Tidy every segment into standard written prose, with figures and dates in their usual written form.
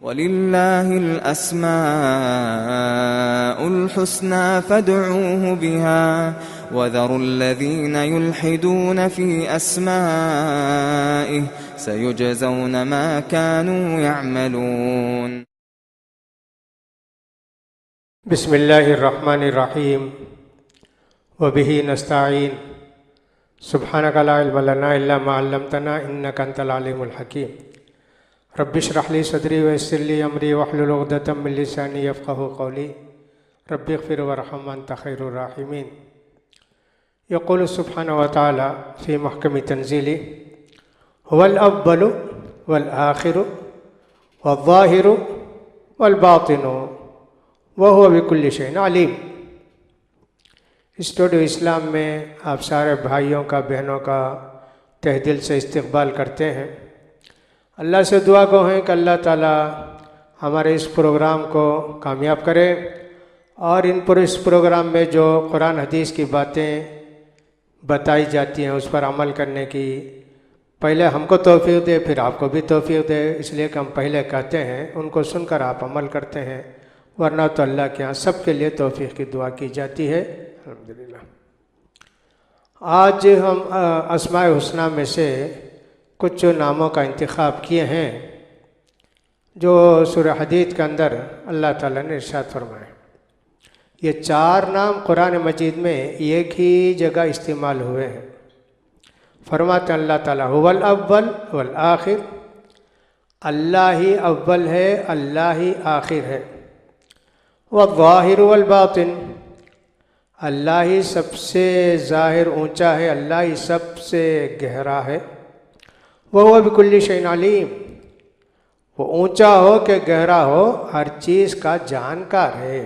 वलिल्लाहिल अस्माउल हुस्ना फदऊहु बिहा वज़रुल लज़ीना युल्हिदूना फ़ी अस्माइहि सयुजज़ौना मा कानू यअमलून। बिस्मिल्लाहिर्रहमानिर्रहीम वबिही नस्तईन सुब्हानका ला इल्मा लना इल्ला मा अल्लमतना इन्नका अंतल अलीमुल हकीम। रब्बि इश्रह ली सदरी वयस्सिर ली अमरी वहलुल उक़दतम मिन लिसानी यफ़क़हू क़ौली रब्बि इग़फ़िर वरहम अन्ता खैरुर राहिमीन। यक़ूलु सुब्हानहु व तआला फ़ी मुहकमि तंज़ीलि हुवल अव्वलु वल आखिरु वल ज़ाहिरु वल बातिनु व हुवा बिकुल्लि शैइन अलीम। स्टूडियो इस्लाम में आप सारे भाइयों का बहनों का तहे दिल से इस्तक़बाल करते हैं। अल्लाह से दुआ गो हैं कि अल्लाह ताला हमारे इस प्रोग्राम को कामयाब करे और इस प्रोग्राम में जो कुरान हदीस की बातें बताई जाती हैं उस पर अमल करने की पहले हमको तौफ़ीक़ दे, फिर आपको भी तौफ़ीक़ दे। इसलिए कि हम पहले कहते हैं उनको सुनकर आप अमल करते हैं, वरना तो अल्लाह के यहाँ सबके लिए तौफ़ीक़ की दुआ की जाती है। अल्हम्दुलिल्लाह। आज हम अस्माए हुस्ना में से कुछ नामों का इंतखाब किए हैं जो सूरह हदीद के अंदर अल्लाह ताला ने इरशाद फरमाए। ये 4 नाम कुरान मजीद में एक ही जगह इस्तेमाल हुए हैं। फरमाते अल्लाह ताला हुवल अव्वल वल आखिर, अल्लाह ही अव्वल है, अल्लाह ही आखिर है। वल ज़ाहिर वल बातिन, अल्लाह ही सबसे ज़ाहिर ऊंचा है, अल्लाह ही सबसे गहरा है। वह हुवा बिकुल्लि शैइन अलीम, वो ऊंचा हो कि गहरा हो हर चीज़ का जानकार है।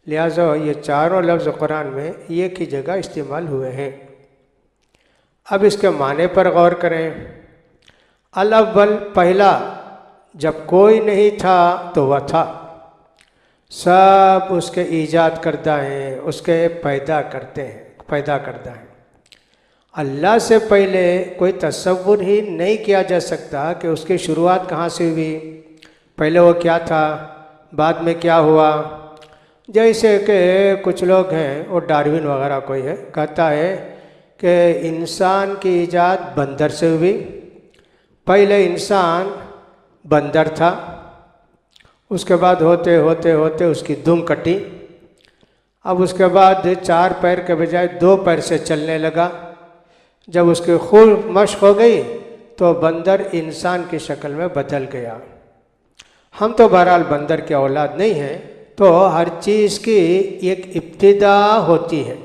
लिहाजा ये चारों लफ्ज़ कुरान में एक ही जगह इस्तेमाल हुए हैं। अब इसके माने पर गौर करें। अल अव्वल, पहला, जब कोई नहीं था तो वह था। सब उसके ईजाद करदा हैं, उसके पैदा करता है। अल्लाह से पहले कोई तसव्वुर ही नहीं किया जा सकता कि उसकी शुरुआत कहाँ से हुई, पहले वो क्या था, बाद में क्या हुआ। जैसे कि कुछ लोग हैं, वो डार्विन वगैरह कोई है, कहता है कि इंसान की ईजाद बंदर से हुई। पहले इंसान बंदर था, उसके बाद होते होते होते उसकी दुम कटी। अब उसके बाद 4 पैर के बजाय 2 पैर से चलने लगा। जब उसकी खूब मश्क हो गई तो बंदर इंसान की शक्ल में बदल गया। हम तो बहरहाल बंदर की औलाद नहीं हैं, तो हर चीज़ की एक इब्तिदा होती है।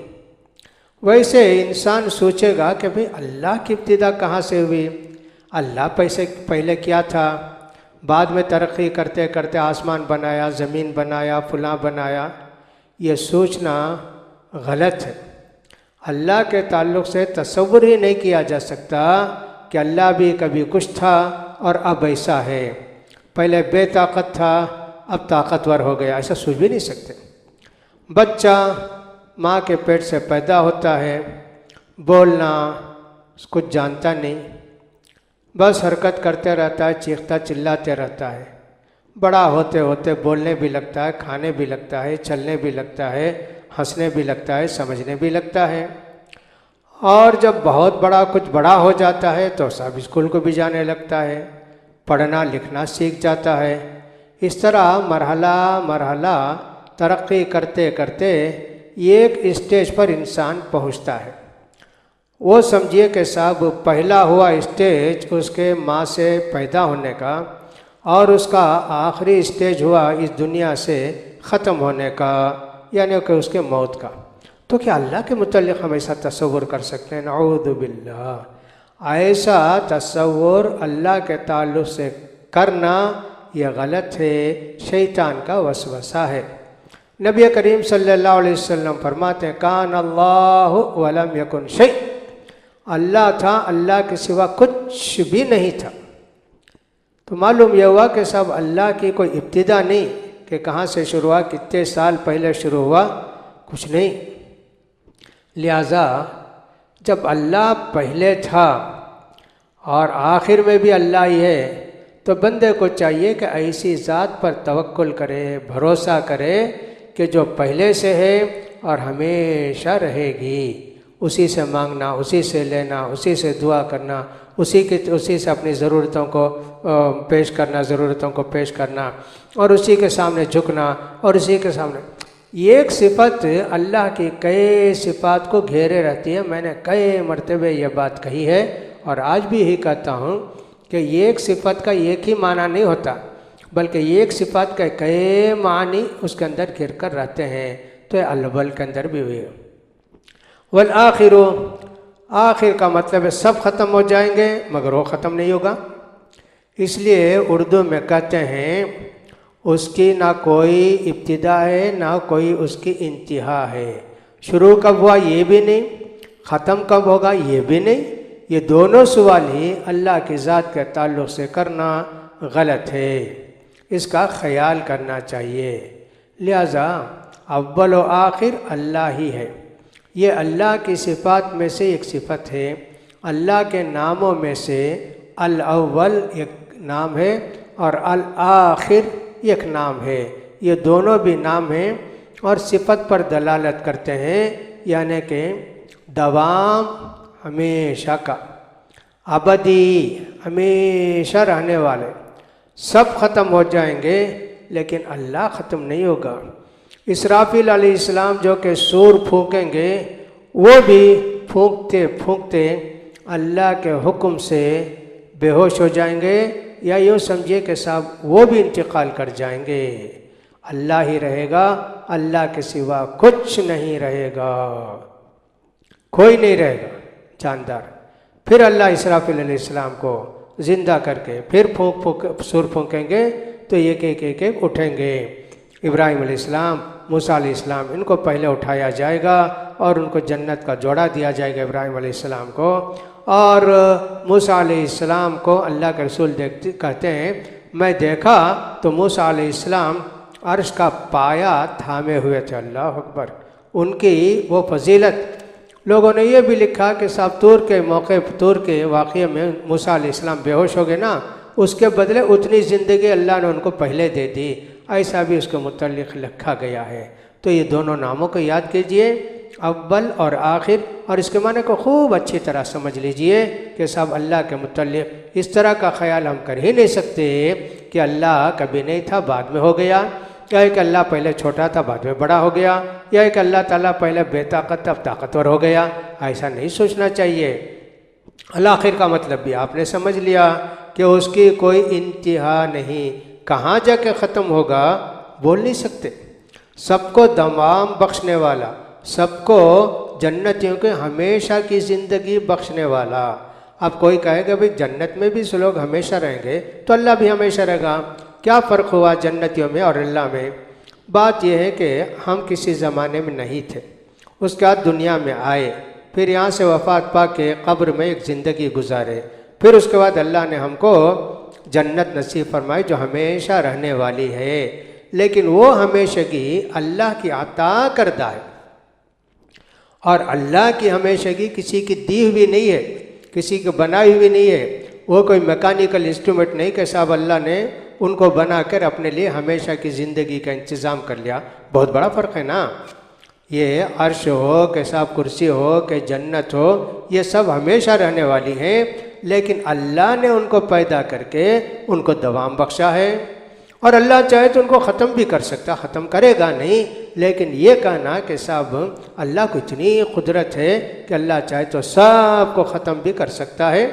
वैसे इंसान सोचेगा कि भाई अल्लाह की इब्तिदा कहाँ से हुई, अल्लाह पहले क्या था, बाद में तरक्की करते करते आसमान बनाया, ज़मीन बनाया, फलां बनाया। ये सोचना गलत है। अल्लाह के ताल्लुक़ से तसव्वुर ही नहीं किया जा सकता कि अल्लाह भी कभी कुछ था और अब ऐसा है। पहले बेताकत था, अब ताकतवर हो गया, ऐसा सोच भी नहीं सकते। बच्चा माँ के पेट से पैदा होता है, बोलना कुछ जानता नहीं, बस हरकत करते रहता है, चीखता चिल्लाते रहता है। बड़ा होते होते बोलने भी लगता है, खाने भी लगता है, चलने भी लगता है, हंसने भी लगता है, समझने भी लगता है। और जब बहुत कुछ बड़ा हो जाता है तो सब स्कूल को भी जाने लगता है, पढ़ना लिखना सीख जाता है। इस तरह मरहला तरक्की करते करते एक स्टेज पर इंसान पहुंचता है। वो समझिए कि साहब पहला हुआ स्टेज उसके माँ से पैदा होने का, और उसका आखिरी स्टेज हुआ इस दुनिया से ख़त्म होने का, यानी कि उसके मौत का। तो क्या अल्लाह के मुतल्लिक़ हम ऐसा तसव्वुर कर सकते हैं? नऊज़ु बिल्लाह। ऐसा तसव्वुर अल्लाह के ताल्लुक़ से करना यह गलत है, शैतान का वसवसा है। नबी करीम सल्लल्लाहु अलैहि वसल्लम फरमाते हैं कान अल्लाहु व लम यकुन शै, अल्लाह था, अल्लाह के सिवा कुछ भी नहीं था। तो मालूम यह हुआ कि सब अल्लाह की कोई इब्तिदा नहीं कि कहाँ से शुरू हुआ, कितने साल पहले शुरू हुआ, कुछ नहीं। लिहाजा जब अल्लाह पहले था और आखिर में भी अल्लाह ही है, तो बंदे को चाहिए कि ऐसी ज़ात पर तवक्कुल करे, भरोसा करे कि जो पहले से है और हमेशा रहेगी। उसी से मांगना, उसी से लेना, उसी से दुआ करना, उसी से अपनी ज़रूरतों को पेश करना, ज़रूरतों को पेश करना, और उसी के सामने झुकना, और उसी के सामने। ये एक सिफत अल्लाह की कई सिफात को घेरे रहती है। मैंने कई मरतबे ये बात कही है और आज भी यही कहता हूँ कि ये एक सिफत का एक ही माना नहीं होता, बल्कि ये एक सिफत का कई मानी उसके अंदर घिर कर रहते हैं। तो ये अल-अव्वल के अंदर भी हुई है। वल आखिरो, आखिर का मतलब है सब ख़त्म हो जाएंगे मगर वो ख़त्म नहीं होगा। इसलिए उर्दू में कहते हैं उसकी ना कोई इब्तिदा है ना कोई उसकी इंतहा है। शुरू कब हुआ ये भी नहीं, ख़त्म कब होगा ये भी नहीं। ये दोनों सवाल ही अल्लाह की ज़ात के ताल्लुक़ से करना गलत है, इसका ख्याल करना चाहिए। लिहाजा अव्वल व आखिर अल्लाह ही है। ये अल्लाह की सिफ़ात में से एक सिफ़त है। अल्लाह के नामों में से अल-अव्वल एक नाम है और अल-आखिर एक नाम है। ये दोनों भी नाम हैं और सिफ़त पर दलालत करते हैं, यानी कि दवाम, हमेशा का, अबदी, हमेशा रहने वाले। सब ख़त्म हो जाएंगे लेकिन अल्लाह ख़त्म नहीं होगा। इसराफील अलैहिस्सलाम जो कि सूर फूकेंगे वो भी फूंकते फूंकते अल्लाह के हुक्म से बेहोश हो जाएंगे, या यूँ समझिए कि साहब वो भी इंतकाल कर जाएंगे। अल्लाह ही रहेगा, अल्लाह के सिवा कुछ नहीं रहेगा, कोई नहीं रहेगा जानदार। फिर अल्लाह इसराफील अलैहिस्सलाम को ज़िंदा करके फिर फूंक सूर फूंकेंगे तो एक एक एक एक उठेंगे। इब्राहिम अलैहिस्सलाम, मूसा अलैहिस्सलाम, इनको पहले उठाया जाएगा और उनको जन्नत का जोड़ा दिया जाएगा इब्राहिम अलैहिस्सलाम को। और मूसा अलैहिस्सलाम को अल्लाह के रसूल कहते हैं मैं देखा तो मूसा अलैहिस्सलाम अर्श का पाया थामे हुए थे। अल्लाह अकबर। उनकी वो फजीलत, लोगों ने ये भी लिखा कि साहब तूर के मौके, तूर के वाक़े में मूसा अलैहिस्सलाम बेहोश हो गए ना, उसके बदले उतनी ज़िंदगी अल्लाह ने उनको पहले दे दी, ऐसा भी उसके मुतल्लिक़ लिखा गया है। तो ये दोनों नामों को याद कीजिए, अव्वल और आखिर, और इसके माने को खूब अच्छी तरह समझ लीजिए कि साहब अल्लाह के मुतल्लिक़ इस तरह का ख्याल हम कर ही नहीं सकते कि अल्लाह कभी नहीं था बाद में हो गया, या कि अल्लाह पहले छोटा था बाद में बड़ा हो गया, या कि अल्लाह ताला पहले बेताकत था अब ताकतवर हो गया। ऐसा नहीं सोचना चाहिए। अल-आखिर का मतलब भी आपने समझ लिया कि उसकी कोई इंतहा नहीं, कहाँ जाके ख़त्म होगा बोल नहीं सकते। सबको दमाम बख्शने वाला, सबको जन्नतियों के हमेशा की ज़िंदगी बख्शने वाला। अब कोई कहेगा भाई जन्नत में भी लोग हमेशा रहेंगे तो अल्लाह भी हमेशा रहेगा, क्या फ़र्क हुआ जन्नतियों में और अल्लाह में? बात यह है कि हम किसी ज़माने में नहीं थे, उसके बाद दुनिया में आए, फिर यहाँ से वफ़ात पा के कब्र में एक ज़िंदगी गुजारे, फिर उसके बाद अल्लाह ने हमको जन्नत नसीब फरमाई जो हमेशा रहने वाली है। लेकिन वो हमेशगी अल्लाह की अता करदा है, और अल्लाह की हमेशगी किसी की दी हुई नहीं है, किसी की बनाई हुई नहीं है। वो कोई मैकेनिकल इंस्ट्रूमेंट नहीं कि साहब अल्लाह ने उनको बनाकर अपने लिए हमेशा की ज़िंदगी का इंतज़ाम कर लिया। बहुत बड़ा फ़र्क है ना। ये अर्श हो कि साहब कुर्सी हो कि जन्नत हो, ये सब हमेशा रहने वाली हैं, लेकिन अल्लाह ने उनको पैदा करके उनको दवाम बख्शा है, और अल्लाह चाहे तो उनको ख़त्म भी कर सकता, ख़त्म करेगा नहीं। लेकिन ये कहना कि साहब अल्लाह को इतनी कुदरत है कि अल्लाह चाहे तो सबको ख़त्म भी कर सकता है,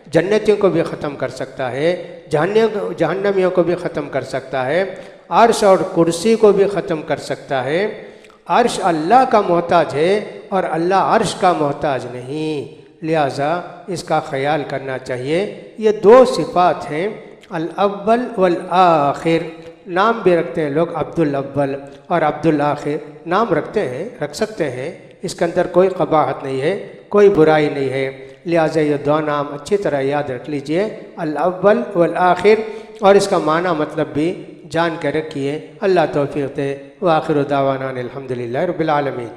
जन्नतियों को भी ख़त्म कर सकता है, जहन्नमियों को भी ख़त्म कर सकता है, अर्श और कुर्सी को भी ख़त्म कर सकता है। अर्श अल्लाह का मोहताज है और अल्लाह अर्श का मोहताज नहीं, लिहाजा इसका ख्याल करना चाहिए। ये दो सिफ़ात हैं, अल-अव्वल वल आखिर। नाम भी रखते हैं लोग, अब्दुल अव्वल और अब्दुल आखिर नाम रखते हैं, रख सकते हैं, इसके अंदर कोई कबाहत नहीं है, कोई बुराई नहीं है। लिहाजा ये दो नाम अच्छी तरह याद रख लीजिए, अल-अव्वल वल आखिर, और इसका माना मतलब भी जान के रखिए। अल्लाह तौफीक दे। व आखिर दावाना अनिल हम्दुलिल्लाहि रब्बिल आलमीन।